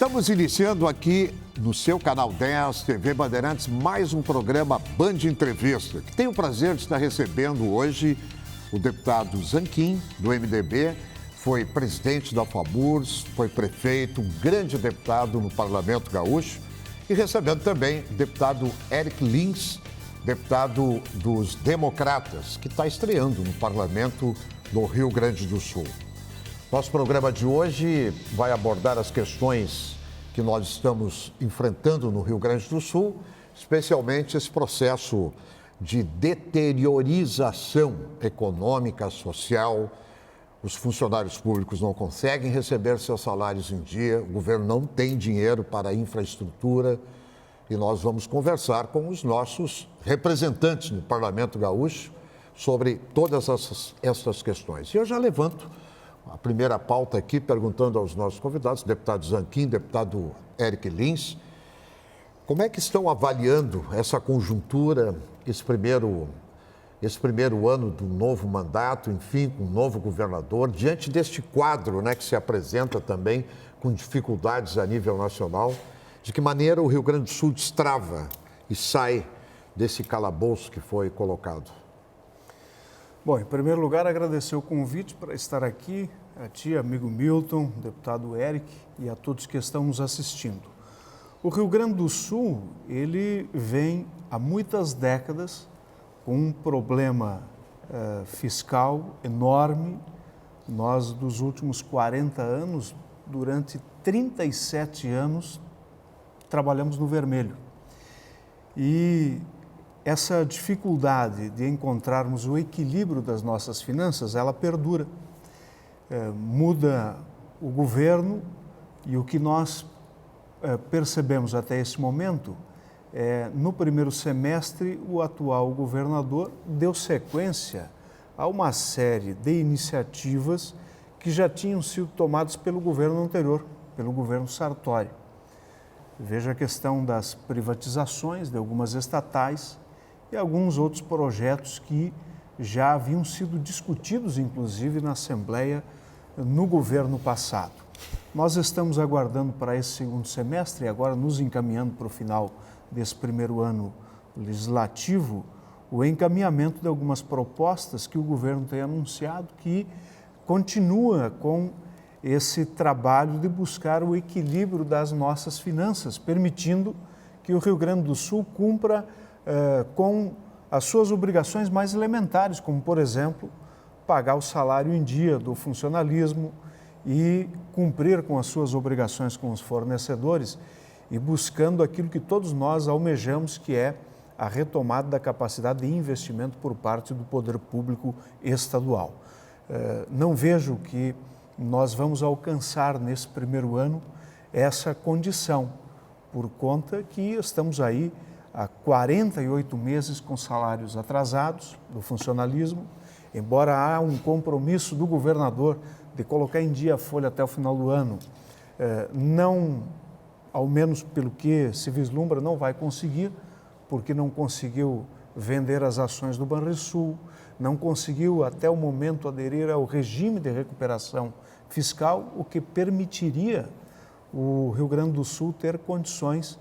Estamos iniciando aqui no seu canal 10, TV Bandeirantes, mais um programa Band Entrevista, que tem o prazer de estar recebendo hoje o deputado Zanquim, do MDB, foi presidente da FAMURS, foi prefeito, um grande deputado no Parlamento Gaúcho, e recebendo também o deputado Eric Lins, deputado dos Democratas, que está estreando no Parlamento do Rio Grande do Sul. Nosso programa de hoje vai abordar as questões que nós estamos enfrentando no Rio Grande do Sul, especialmente esse processo de deteriorização econômica, social. Os funcionários públicos não conseguem receber seus salários em dia, o governo não tem dinheiro para a infraestrutura e nós vamos conversar com os nossos representantes no Parlamento Gaúcho sobre todas essas questões. E eu já levanto a primeira pauta aqui, perguntando aos nossos convidados, deputado Zanquim, deputado Eric Lins, como é que estão avaliando essa conjuntura, esse primeiro ano do novo mandato, enfim, com um novo governador, diante deste quadro, né, que se apresenta também com dificuldades a nível nacional, de que maneira o Rio Grande do Sul destrava e sai desse calabouço que foi colocado? Bom, em primeiro lugar, agradecer o convite para estar aqui, a ti, amigo Milton, deputado Eric e a todos que estão nos assistindo. O Rio Grande do Sul, ele vem há muitas décadas com um problema fiscal enorme. Nós, dos últimos 40 anos, durante 37 anos, trabalhamos no vermelho. E essa dificuldade de encontrarmos o equilíbrio das nossas finanças, ela perdura. Muda o governo e o que nós percebemos até esse momento no primeiro semestre, o atual governador deu sequência a uma série de iniciativas que já tinham sido tomadas pelo governo anterior, pelo governo Sartori. Veja a questão das privatizações de algumas estatais e alguns outros projetos que já haviam sido discutidos, inclusive, na Assembleia no governo passado. Nós estamos aguardando para esse segundo semestre, e agora nos encaminhando para o final desse primeiro ano legislativo, o encaminhamento de algumas propostas que o governo tem anunciado, que continua com esse trabalho de buscar o equilíbrio das nossas finanças, permitindo que o Rio Grande do Sul cumpra com as suas obrigações mais elementares, como, por exemplo, pagar o salário em dia do funcionalismo e cumprir com as suas obrigações com os fornecedores e buscando aquilo que todos nós almejamos, que é a retomada da capacidade de investimento por parte do poder público estadual. Não vejo que nós vamos alcançar nesse primeiro ano essa condição, por conta que estamos aí há 48 meses com salários atrasados do funcionalismo, embora há um compromisso do governador de colocar em dia a folha até o final do ano, não, ao menos pelo que se vislumbra, não vai conseguir, porque não conseguiu vender as ações do Banrisul, não conseguiu até o momento aderir ao regime de recuperação fiscal, o que permitiria o Rio Grande do Sul ter condições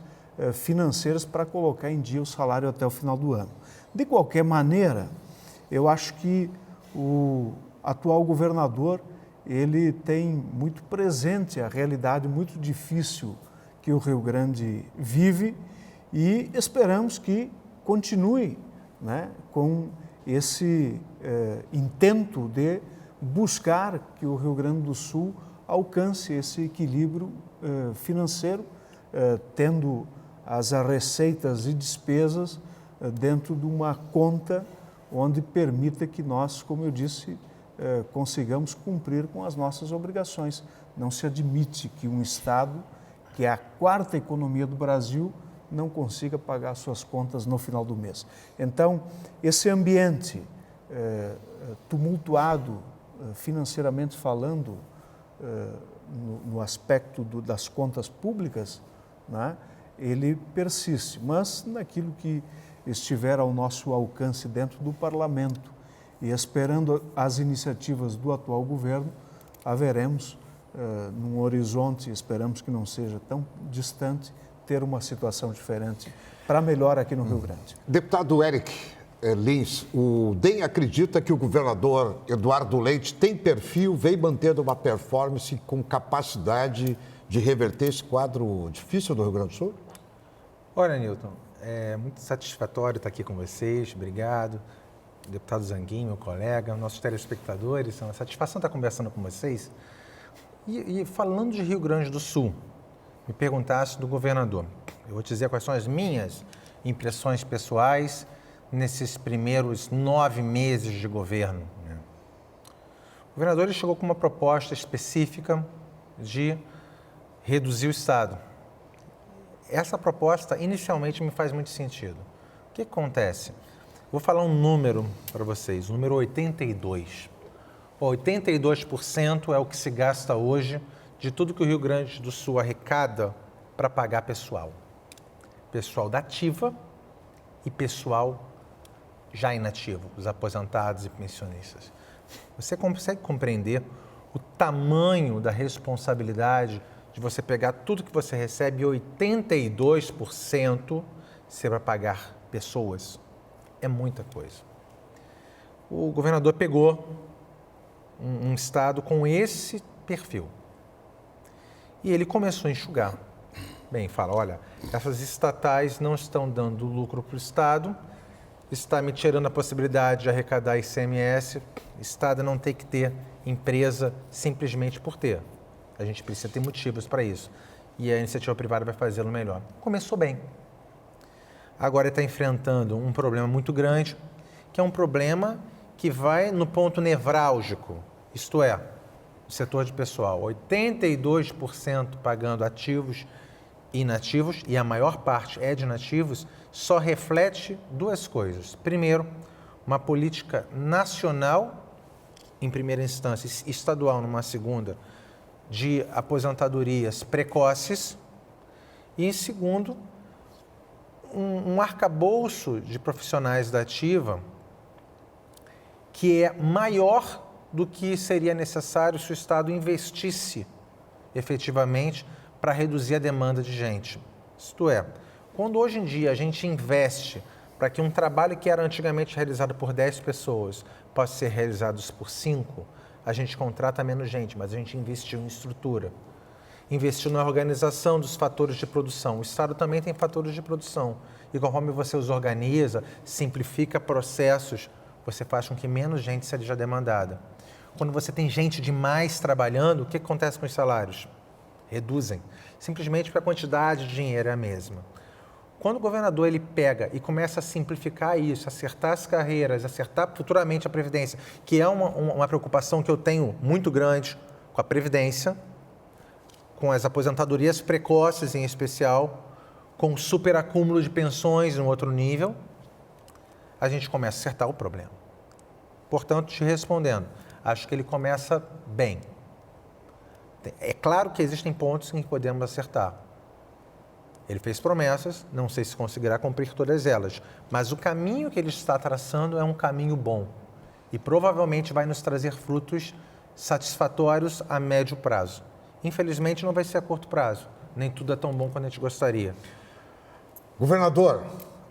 financeiras para colocar em dia o salário até o final do ano. De qualquer maneira, eu acho que o atual governador, ele tem muito presente a realidade muito difícil que o Rio Grande vive e esperamos que continue, né, com esse intento de buscar que o Rio Grande do Sul alcance esse equilíbrio financeiro, tendo as receitas e despesas dentro de uma conta onde permita que nós, como eu disse, consigamos cumprir com as nossas obrigações. Não se admite que um Estado, que é a quarta economia do Brasil, não consiga pagar suas contas no final do mês. Então, esse ambiente tumultuado, financeiramente falando, no aspecto das contas públicas, né, ele persiste, mas naquilo que estiver ao nosso alcance dentro do Parlamento e esperando as iniciativas do atual governo, haveremos num horizonte, esperamos que não seja tão distante, ter uma situação diferente para melhor aqui no Rio Grande. Deputado Eric Lins, o DEM acredita que o governador Eduardo Leite tem perfil, vem mantendo uma performance com capacidade de reverter esse quadro difícil do Rio Grande do Sul? Olha, Newton, é muito satisfatório estar aqui com vocês, obrigado. Deputado Zanguin, meu colega, nossos telespectadores, é uma satisfação estar conversando com vocês. E falando de Rio Grande do Sul, me perguntasse do governador. Eu vou te dizer quais são as minhas impressões pessoais nesses primeiros 9 meses de governo. O governador ele chegou com uma proposta específica de reduzir o Estado. Essa proposta inicialmente me faz muito sentido. O que acontece? Vou falar um número para vocês, o número 82. 82% é o que se gasta hoje de tudo que o Rio Grande do Sul arrecada para pagar pessoal. Pessoal da ativa e pessoal já inativo, os aposentados e pensionistas. Você consegue compreender o tamanho da responsabilidade de você pegar tudo que você recebe, 82% ser para pagar pessoas? É muita coisa. O governador pegou um estado com esse perfil e ele começou a enxugar. Bem, fala, olha, essas estatais não estão dando lucro para o Estado, está me tirando a possibilidade de arrecadar ICMS, o Estado não tem que ter empresa simplesmente por ter. A gente precisa ter motivos para isso. E a iniciativa privada vai fazê-lo melhor. Começou bem. Agora ele está enfrentando um problema muito grande, que é um problema que vai no ponto nevrálgico, isto é, o setor de pessoal. 82% pagando ativos e inativos, e a maior parte é de inativos, só reflete duas coisas. Primeiro, uma política nacional, em primeira instância, estadual numa segunda, de aposentadorias precoces, e em segundo, um arcabouço de profissionais da ativa que é maior do que seria necessário se o Estado investisse efetivamente para reduzir a demanda de gente. Isto é, quando hoje em dia a gente investe para que um trabalho que era antigamente realizado por 10 pessoas possa ser realizado por 5, a gente contrata menos gente, mas a gente investiu em estrutura. Investiu na organização dos fatores de produção. O Estado também tem fatores de produção. E conforme você os organiza, simplifica processos, você faz com que menos gente seja demandada. Quando você tem gente demais trabalhando, o que acontece com os salários? Reduzem. Simplesmente porque a quantidade de dinheiro é a mesma. Quando o governador ele pega e começa a simplificar isso, acertar as carreiras, acertar futuramente a Previdência, que é uma preocupação que eu tenho muito grande com a Previdência, com as aposentadorias precoces em especial, com o superacúmulo de pensões em outro nível, a gente começa a acertar o problema. Portanto, te respondendo, acho que ele começa bem. É claro que existem pontos em que podemos acertar. Ele fez promessas, não sei se conseguirá cumprir todas elas, mas o caminho que ele está traçando é um caminho bom e provavelmente vai nos trazer frutos satisfatórios a médio prazo. Infelizmente, não vai ser a curto prazo. Nem tudo é tão bom quanto a gente gostaria. Governador,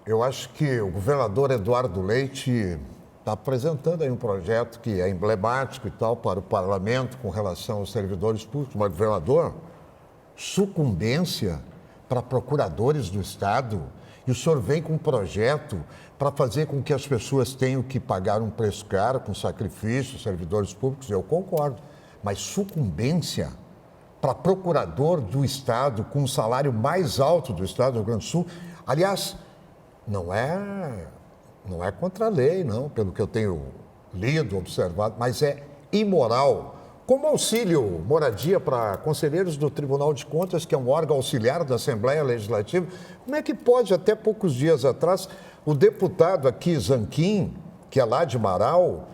eu acho que o governador Eduardo Leite está apresentando aí um projeto que é emblemático e tal para o parlamento com relação aos servidores públicos. Mas, governador, sucumbência para procuradores do Estado, e o senhor vem com um projeto para fazer com que as pessoas tenham que pagar um preço caro, com sacrifício, servidores públicos, eu concordo. Mas sucumbência para procurador do Estado com o salário mais alto do Estado do Rio Grande do Sul, aliás, não é contra a lei, não, pelo que eu tenho lido, observado, mas é imoral. Como auxílio moradia para conselheiros do Tribunal de Contas, que é um órgão auxiliar da Assembleia Legislativa, como é que pode, até poucos dias atrás, o deputado aqui, Zanquim, que é lá de Marau,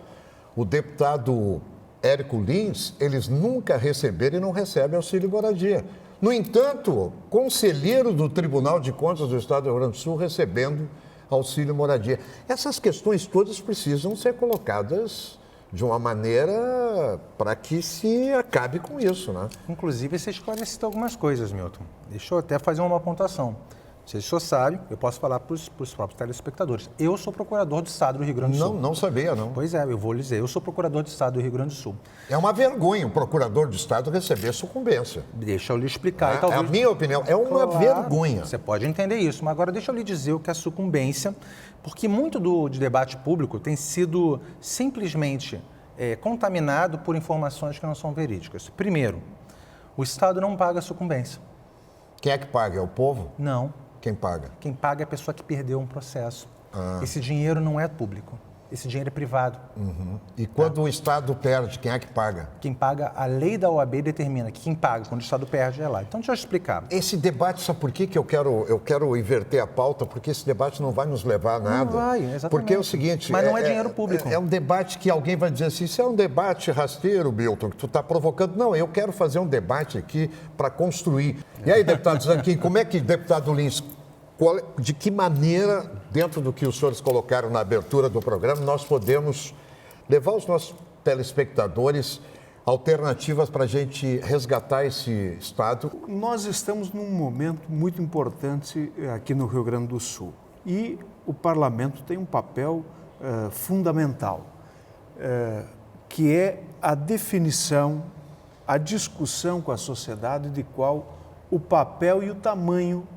o deputado Érico Lins, eles nunca receberam e não recebem auxílio moradia. No entanto, conselheiro do Tribunal de Contas do Estado do Rio Grande do Sul recebendo auxílio moradia. Essas questões todas precisam ser colocadas de uma maneira para que se acabe com isso, né? Inclusive, você esclareceu algumas coisas, Milton. Deixa eu até fazer uma pontuação. Não sei se o senhor sabe, eu posso falar para os próprios telespectadores. Eu sou procurador do Estado do Rio Grande do Sul. Não sabia, não. Pois é, eu vou lhe dizer. Eu sou procurador do Estado do Rio Grande do Sul. É uma vergonha um procurador do Estado receber sucumbência. Deixa eu lhe explicar. Talvez... É a minha opinião, é uma vergonha. Você pode entender isso, mas agora deixa eu lhe dizer o que é sucumbência, porque muito de debate público tem sido simplesmente contaminado por informações que não são verídicas. Primeiro, o Estado não paga sucumbência. Quem é que paga? É o povo? Não. Quem paga? Quem paga é a pessoa que perdeu um processo. Esse dinheiro não é público. Esse dinheiro é privado. Uhum. E quando o Estado perde, quem é que paga? Quem paga, a lei da OAB determina que quem paga quando o Estado perde é lá. Então, deixa eu explicar. Esse debate, sabe por que eu quero inverter a pauta? Porque esse debate não vai nos levar a nada. Não vai, exatamente. Porque é o seguinte... Mas não é dinheiro público. É um debate que alguém vai dizer assim, isso é um debate rasteiro, Milton, que tu está provocando. Não, eu quero fazer um debate aqui para construir. E aí, deputado Zanquim, como é que, deputado Lins, de que maneira, dentro do que os senhores colocaram na abertura do programa, nós podemos levar os nossos telespectadores alternativas para a gente resgatar esse Estado? Nós estamos num momento muito importante aqui no Rio Grande do Sul e o parlamento tem um papel fundamental, que é a definição, a discussão com a sociedade de qual o papel e o tamanho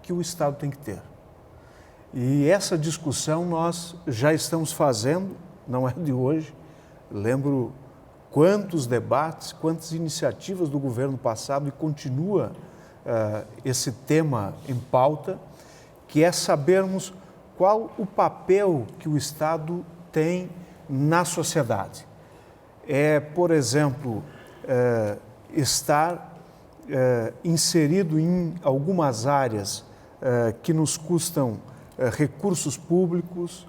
que o Estado tem que ter. E essa discussão nós já estamos fazendo, não é de hoje. Lembro quantos debates, quantas iniciativas do governo passado e continua esse tema em pauta, que é sabermos qual o papel que o Estado tem na sociedade. É, por exemplo, estar inserido em algumas áreas que nos custam recursos públicos,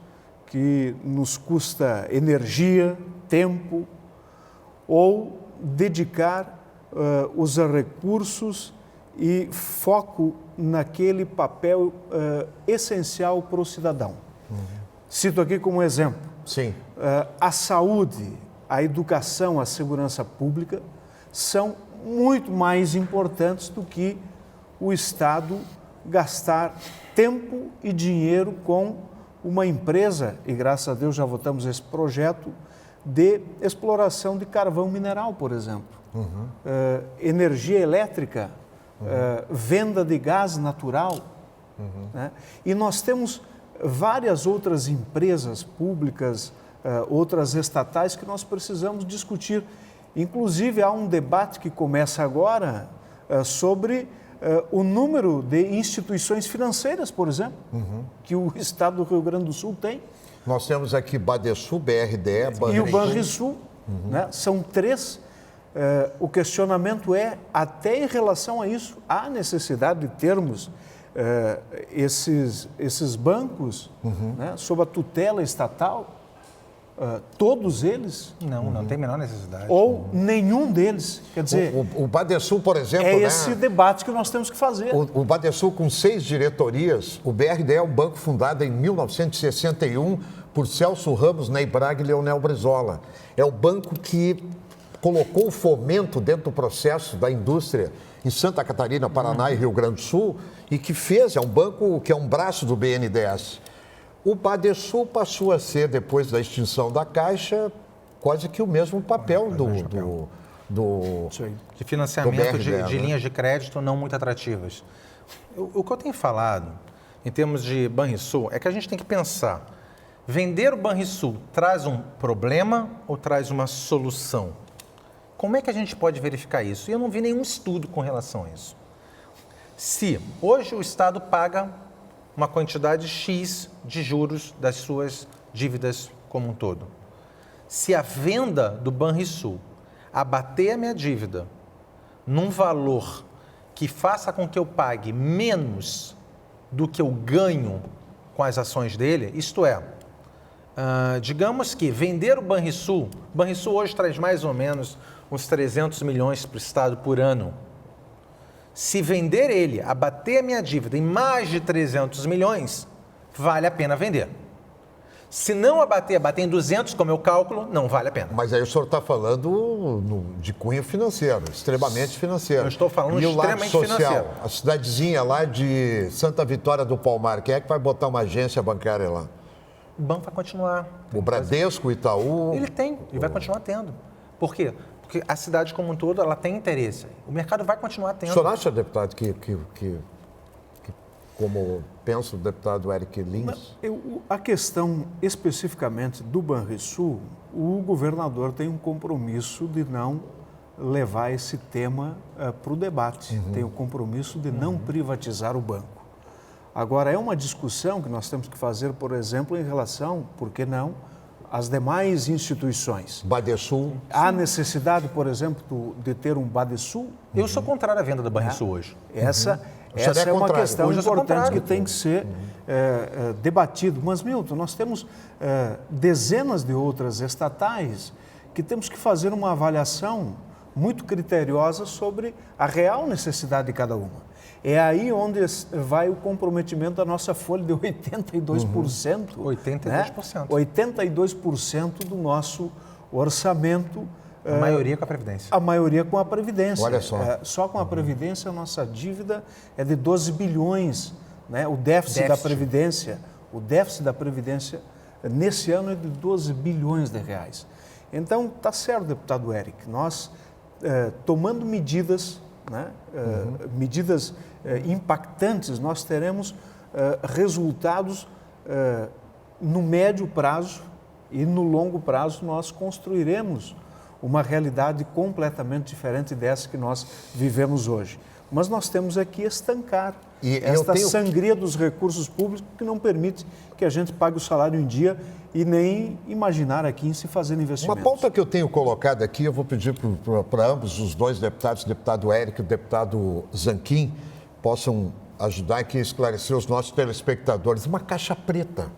que nos custa energia, tempo, ou dedicar os recursos e foco naquele papel essencial para o cidadão. Cito aqui como exemplo. Sim. A saúde, a educação, a segurança pública são muito mais importantes do que o Estado gastar tempo e dinheiro com uma empresa, e graças a Deus já votamos esse projeto, de exploração de carvão mineral, por exemplo. Energia elétrica, venda de gás natural. Né? E nós temos várias outras empresas públicas, outras estatais que nós precisamos discutir. Inclusive, há um debate que começa agora sobre o número de instituições financeiras, por exemplo, que o Estado do Rio Grande do Sul tem. Nós temos aqui Badesul, BRDE, Banrisul. E o Banrisul. Né? São três. O questionamento é, até em relação a isso, há necessidade de termos esses bancos né, sob a tutela estatal, todos eles? Não tem a menor necessidade. Ou nenhum deles. Quer dizer, o Badesul, por exemplo... É esse debate que nós temos que fazer. O Badesul, com 6 diretorias, o BRDE é um banco fundado em 1961 por Celso Ramos, Ney Braga e Leonel Brizola. É o banco que colocou o fomento dentro do processo da indústria em Santa Catarina, Paraná e Rio Grande do Sul e que é um banco que é um braço do BNDES. O Badesul passou a ser, depois da extinção da Caixa, quase que o mesmo papel de financiamento BRDE, de linhas de crédito não muito atrativas. O que eu tenho falado, em termos de Banrisul, é que a gente tem que pensar, vender o Banrisul traz um problema ou traz uma solução? Como é que a gente pode verificar isso? E eu não vi nenhum estudo com relação a isso. Se hoje o Estado paga uma quantidade X de juros das suas dívidas como um todo. Se a venda do Banrisul abater a minha dívida num valor que faça com que eu pague menos do que eu ganho com as ações dele, isto é, digamos que vender o Banrisul hoje traz mais ou menos uns 300 milhões para o Estado por ano. Se vender ele, abater a minha dívida em mais de 300 milhões, vale a pena vender. Se não abater em 200, como eu cálculo, não vale a pena. Mas aí o senhor está falando de cunho financeiro, extremamente financeiro. Eu estou falando e extremamente o lado social, financeiro. a cidadezinha lá de Santa Vitória do Palmar, quem é que vai botar uma agência bancária lá? O banco vai continuar. O Bradesco, o Itaú? Ele vai continuar tendo. Por quê? Porque a cidade como um todo, ela tem interesse. O mercado vai continuar tendo. O senhor acha, deputado, que como pensa o deputado Eric Lins? A questão especificamente do Banrisul, o governador tem um compromisso de não levar esse tema para o debate, tem o compromisso de não privatizar o banco. Agora, é uma discussão que nós temos que fazer, por exemplo, em relação, por que não, às demais instituições. Badesul? Há necessidade, por exemplo, de ter um Badesul? Eu sou contrário à venda do Banrisul hoje. Essa é uma questão importante que tem que ser debatido. Mas, Milton, nós temos dezenas de outras estatais que temos que fazer uma avaliação muito criteriosa sobre a real necessidade de cada uma. É aí onde vai o comprometimento da nossa folha de 82%. 82%. Né? 82% do nosso orçamento. A maioria com a Previdência. A maioria com a Previdência. Olha só. Só com a Previdência, a nossa dívida é de 12 bilhões. Né? O déficit da Previdência nesse ano é de 12 bilhões de reais. Então, está certo, deputado Eric, nós tomando medidas, né? Medidas impactantes, nós teremos resultados no médio prazo e no longo prazo nós construiremos uma realidade completamente diferente dessa que nós vivemos hoje. Mas nós temos aqui estancar esta sangria dos recursos públicos que não permite que a gente pague o salário em dia e nem imaginar aqui em se fazer investimentos. Uma pauta que eu tenho colocado aqui, eu vou pedir para ambos, os dois deputados, o deputado Eric e o deputado Zanquim, possam ajudar aqui a esclarecer os nossos telespectadores. Uma caixa preta.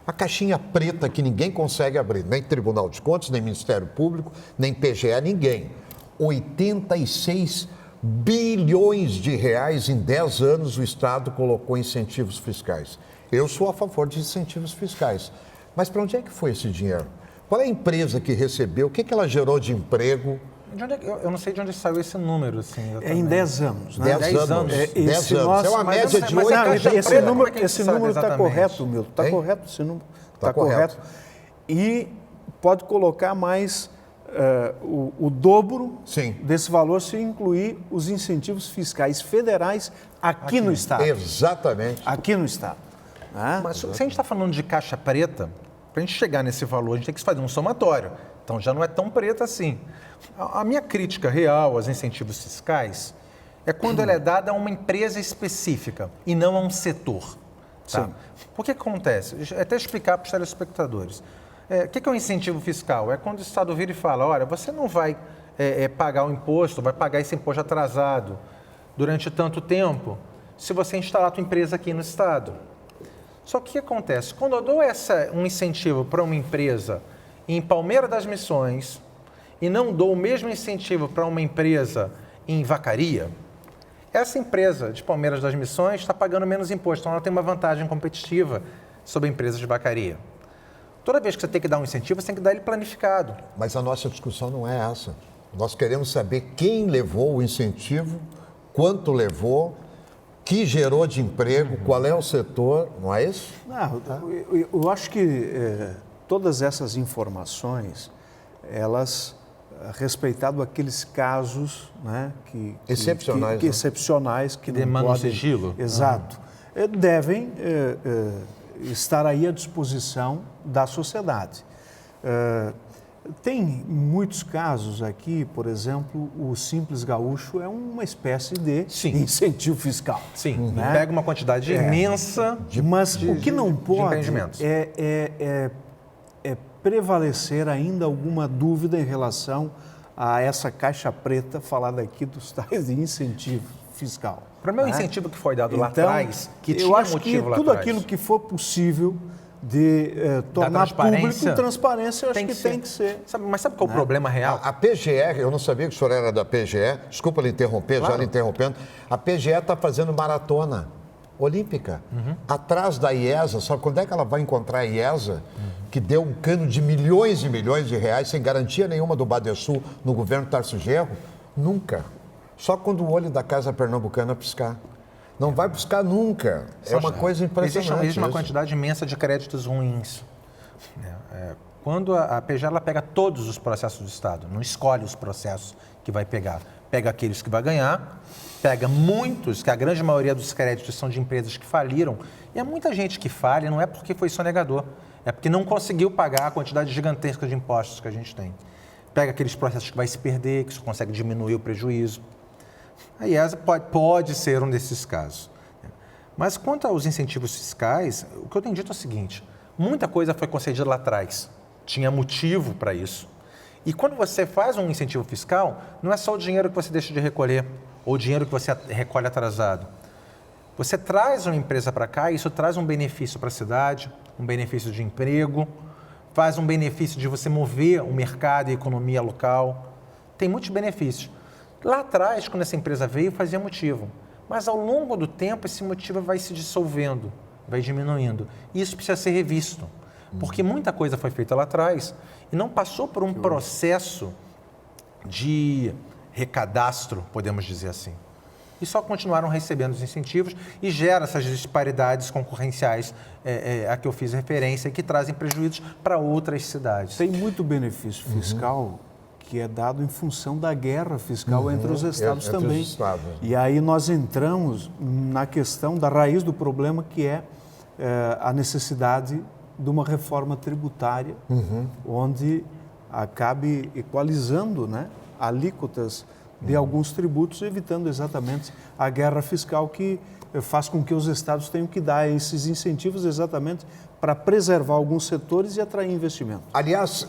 A caixinha preta que ninguém consegue abrir, nem Tribunal de Contas, nem Ministério Público, nem PGE, ninguém. 86 bilhões de reais em 10 anos o Estado colocou em incentivos fiscais. Eu sou a favor de incentivos fiscais. Mas para onde é que foi esse dinheiro? Qual é a empresa que recebeu? O que ela gerou de emprego? Eu não sei de onde saiu esse número, assim. É em 10 anos, né? 10 anos. 10 anos. É uma média de 8 anos. Esse número está correto, Milton. Está correto esse número. Está correto. E pode colocar mais o dobro desse valor se incluir os incentivos fiscais federais aqui no Estado. Exatamente. Aqui no Estado. Mas se a gente está falando de caixa preta, para a gente chegar nesse valor, a gente tem que fazer um somatório. Então já não é tão preta assim. A minha crítica real aos incentivos fiscais é quando ela é dada a uma empresa específica e não a um setor. Tá? Por que acontece? Até explicar para os telespectadores. O que é um incentivo fiscal? É quando o Estado vira e fala, olha, você não vai pagar o imposto, vai pagar esse imposto atrasado durante tanto tempo se você instalar a tua empresa aqui no Estado. Só que o que acontece? Quando eu dou um incentivo para uma empresa em Palmeira das Missões e não dou o mesmo incentivo para uma empresa em Vacaria, essa empresa de Palmeiras das Missões está pagando menos imposto, então ela tem uma vantagem competitiva sobre a empresa de Vacaria. Toda vez que você tem que dar um incentivo, você tem que dar ele planificado. Mas a nossa discussão não é essa. Nós queremos saber quem levou o incentivo, quanto levou, que gerou de emprego, qual é o setor, não é isso? Não, eu acho que todas essas informações, elas, respeitado aqueles casos, né, excepcionais, excepcionais que demandam sigilo. Exato. Devem estar aí à disposição da sociedade. Tem muitos casos aqui, por exemplo, o Simples Gaúcho é uma espécie de incentivo fiscal. Sim, né? Pega uma quantidade imensa mas o que não pode é prevalecer ainda alguma dúvida em relação a essa caixa preta falada aqui dos tais de incentivo fiscal. Para mim, o incentivo que foi dado lá atrás, que tinha eu acho motivo que tudo aquilo que for possível de tornar público transparência, eu acho que tem que ser. Mas sabe qual é o problema real? A PGE, eu não sabia que o senhor era da PGE, desculpa lhe interromper, claro. Já lhe interrompendo, a PGE está fazendo maratona. Olímpica. Atrás da IESA, sabe quando é que ela vai encontrar a IESA, que deu um cano de milhões e milhões de reais, sem garantia nenhuma do Badesul no governo Tarso Genro? Nunca. Só quando o olho da Casa Pernambucana piscar. Não vai buscar nunca. É uma coisa impressionante. Existe uma quantidade imensa de créditos ruins. Quando a PGE ela pega todos os processos do Estado, não escolhe os processos que vai pegar. Pega aqueles que vai ganhar, pega muitos, que a grande maioria dos créditos são de empresas que faliram. E há muita gente que falha, não é porque foi sonegador, é porque não conseguiu pagar a quantidade gigantesca de impostos que a gente tem. Pega aqueles processos que vai se perder, que só consegue diminuir o prejuízo. A IESA pode ser um desses casos. Mas quanto aos incentivos fiscais, o que eu tenho dito é o seguinte, muita coisa foi concedida lá atrás, tinha motivo para isso. E quando você faz um incentivo fiscal, não é só o dinheiro que você deixa de recolher, ou o dinheiro que você recolhe atrasado. Você traz uma empresa para cá e isso traz um benefício para a cidade, um benefício de emprego, faz um benefício de você mover o mercado e a economia local. Tem muitos benefícios. Lá atrás, quando essa empresa veio, fazia motivo. Mas ao longo do tempo, esse motivo vai se dissolvendo, vai diminuindo. E isso precisa ser revisto. Porque muita coisa foi feita lá atrás e não passou por um processo de recadastro, podemos dizer assim. E só continuaram recebendo os incentivos e gera essas disparidades concorrenciais a que eu fiz referência e que trazem prejuízos para outras cidades. Tem muito benefício fiscal que é dado em função da guerra fiscal entre os estados também. Os estados. E aí nós entramos na questão da raiz do problema, que é a necessidade de uma reforma tributária, onde acabe equalizando, né, alíquotas de alguns tributos, evitando exatamente a guerra fiscal que faz com que os estados tenham que dar esses incentivos exatamente para preservar alguns setores e atrair investimento. Aliás,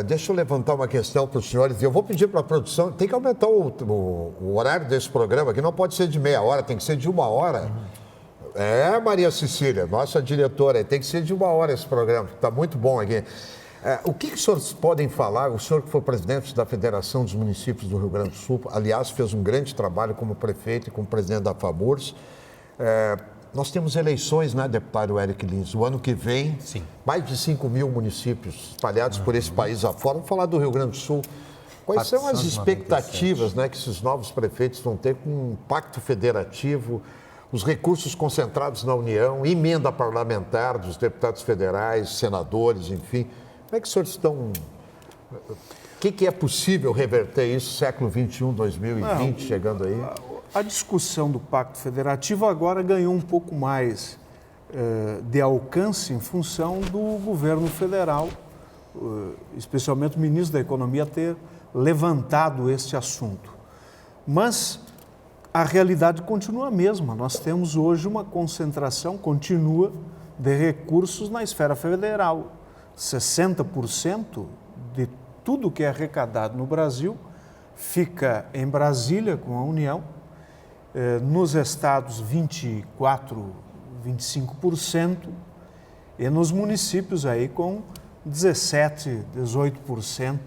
deixa eu levantar uma questão para os senhores. Eu vou pedir para a produção, tem que aumentar o horário desse programa, que não pode ser de meia hora, tem que ser de 1 hora. Maria Cecília, nossa diretora, tem que ser de 1 hora esse programa, está muito bom aqui. O que os senhores podem falar, o senhor que foi presidente da Federação dos Municípios do Rio Grande do Sul, aliás, fez um grande trabalho como prefeito e como presidente da FAMURS. Nós temos eleições, né, deputado Eric Lins? O ano que vem, sim, mais de 5 mil municípios espalhados por esse país afora. Vamos falar do Rio Grande do Sul. Quais são as expectativas, né, que esses novos prefeitos vão ter com um pacto federativo, os recursos concentrados na União, emenda parlamentar dos deputados federais, senadores, enfim? Como é que os senhores estão... O que é possível reverter isso, século XXI, 2020, chegando aí? A discussão do Pacto Federativo agora ganhou um pouco mais de alcance em função do governo federal, especialmente o ministro da Economia, ter levantado este assunto. Mas a realidade continua a mesma. Nós temos hoje uma concentração contínua de recursos na esfera federal. 60% de tudo que é arrecadado no Brasil fica em Brasília, com a União, nos estados 24%, 25%, e nos municípios aí com 17%, 18%,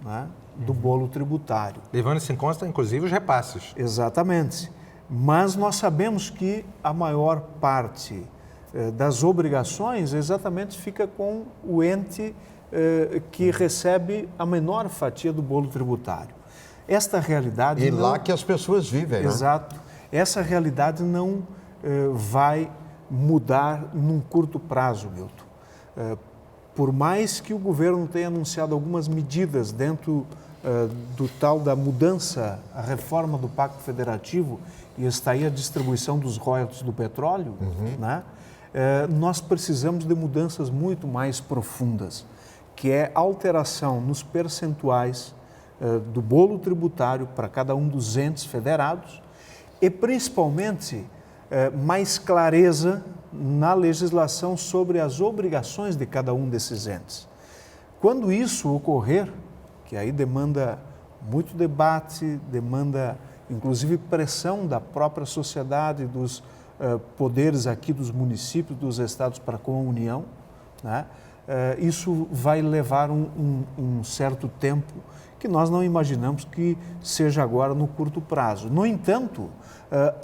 né, do bolo tributário. Levando-se em conta, inclusive, os repasses. Exatamente. Mas nós sabemos que a maior parte das obrigações exatamente fica com o ente que recebe a menor fatia do bolo tributário. Esta realidade... E não... lá que as pessoas vivem, né? Exato. Essa realidade não vai mudar num curto prazo, Milton. Por mais que o governo tenha anunciado algumas medidas dentro do tal da mudança, a reforma do Pacto Federativo, e está aí a distribuição dos royalties do petróleo, né? Nós precisamos de mudanças muito mais profundas, que é alteração nos percentuais do bolo tributário para cada um dos entes federados e, principalmente, mais clareza na legislação sobre as obrigações de cada um desses entes. Quando isso ocorrer, que aí demanda muito debate, demanda inclusive pressão da própria sociedade, dos poderes aqui dos municípios, dos estados para com a União, né? isso vai levar um certo tempo que nós não imaginamos que seja agora no curto prazo. No entanto,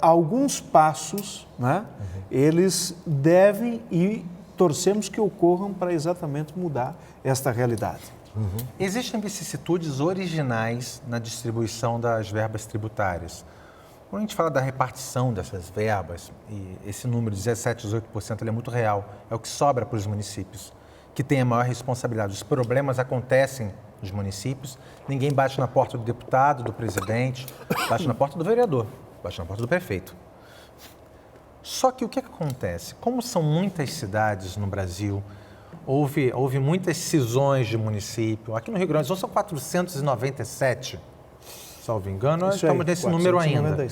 alguns passos, né, eles devem e torcemos que ocorram para exatamente mudar esta realidade. Existem vicissitudes originais na distribuição das verbas tributárias. Quando a gente fala da repartição dessas verbas, e esse número de 17, 18% ele é muito real, é o que sobra para os municípios, que têm a maior responsabilidade. Os problemas acontecem nos municípios, ninguém bate na porta do deputado, do presidente, bate na porta do vereador, bate na porta do prefeito. Só que o que acontece? Como são muitas cidades no Brasil, houve muitas cisões de município. Aqui no Rio Grande do Sul são 497, salvo engano, nós estamos nesse número ainda.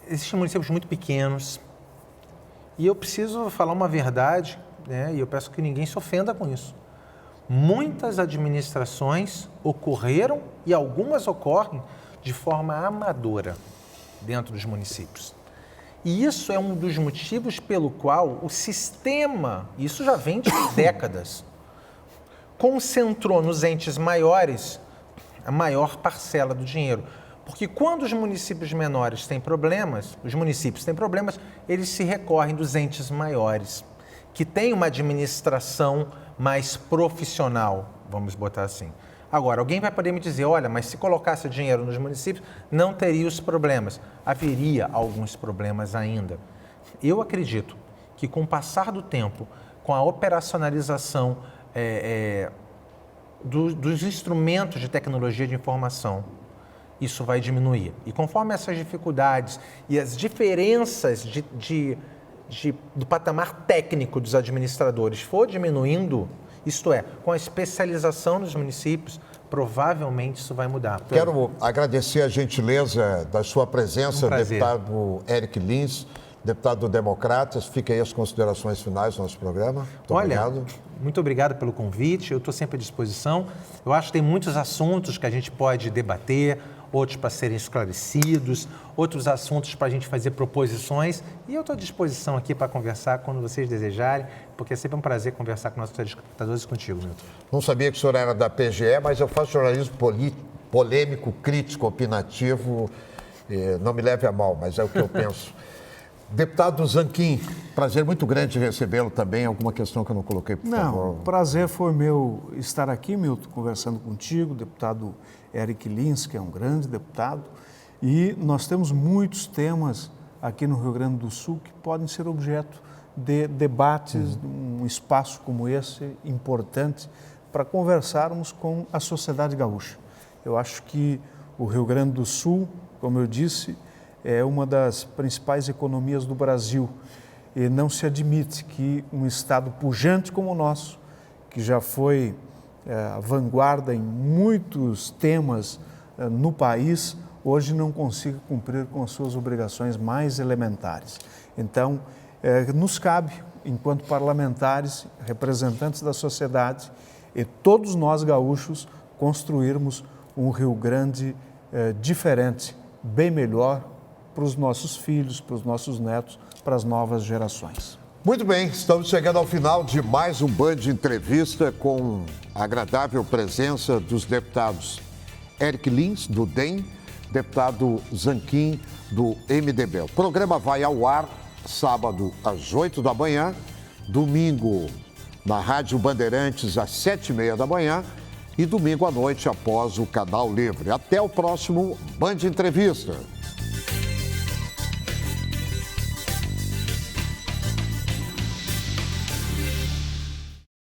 Existem municípios muito pequenos e eu preciso falar uma verdade, né, e eu peço que ninguém se ofenda com isso. Muitas administrações ocorreram e algumas ocorrem de forma amadora dentro dos municípios. E isso é um dos motivos pelo qual o sistema, isso já vem de décadas, concentrou nos entes maiores a maior parcela do dinheiro. Porque quando os municípios menores têm problemas, eles se recorrem dos entes maiores, que têm uma administração mais profissional, vamos botar assim. Agora, alguém vai poder me dizer, olha, mas se colocasse dinheiro nos municípios, não teria os problemas. Haveria alguns problemas ainda. Eu acredito que com o passar do tempo, com a operacionalização dos instrumentos de tecnologia de informação, isso vai diminuir. E conforme essas dificuldades e as diferenças do patamar técnico dos administradores for diminuindo, isto é, com a especialização nos municípios, provavelmente isso vai mudar. Quero agradecer a gentileza da sua presença, deputado Eric Lins, deputado do Democratas. Fiquem aí as considerações finais do nosso programa. Muito obrigado. Muito obrigado pelo convite, eu estou sempre à disposição. Eu acho que tem muitos assuntos que a gente pode debater, outros para serem esclarecidos, outros assuntos para a gente fazer proposições. E eu estou à disposição aqui para conversar quando vocês desejarem, porque é sempre um prazer conversar com nossos telespectadores e contigo, Milton. Não sabia que o senhor era da PGE, mas eu faço jornalismo polêmico, crítico, opinativo. Não me leve a mal, mas é o que eu penso. Deputado Zanquim, prazer muito grande recebê-lo também. Alguma questão que eu não coloquei, por favor? Não, prazer foi meu estar aqui, Milton, conversando contigo, deputado Eric Lins, que é um grande deputado, e nós temos muitos temas aqui no Rio Grande do Sul que podem ser objeto de debates, um espaço como esse, importante, para conversarmos com a sociedade gaúcha. Eu acho que o Rio Grande do Sul, como eu disse, é uma das principais economias do Brasil e não se admite que um estado pujante como o nosso, que já foi a vanguarda em muitos temas no país, hoje não consiga cumprir com as suas obrigações mais elementares. Então, nos cabe, enquanto parlamentares, representantes da sociedade e todos nós gaúchos, construirmos um Rio Grande diferente, bem melhor, para os nossos filhos, para os nossos netos, para as novas gerações. Muito bem, estamos chegando ao final de mais um Band Entrevista com a agradável presença dos deputados Eric Lins, do DEM, deputado Zanquim, do MDB. O programa vai ao ar sábado às 8 da manhã, domingo na Rádio Bandeirantes às 7h30 da manhã e domingo à noite após o Canal Livre. Até o próximo Band Entrevista.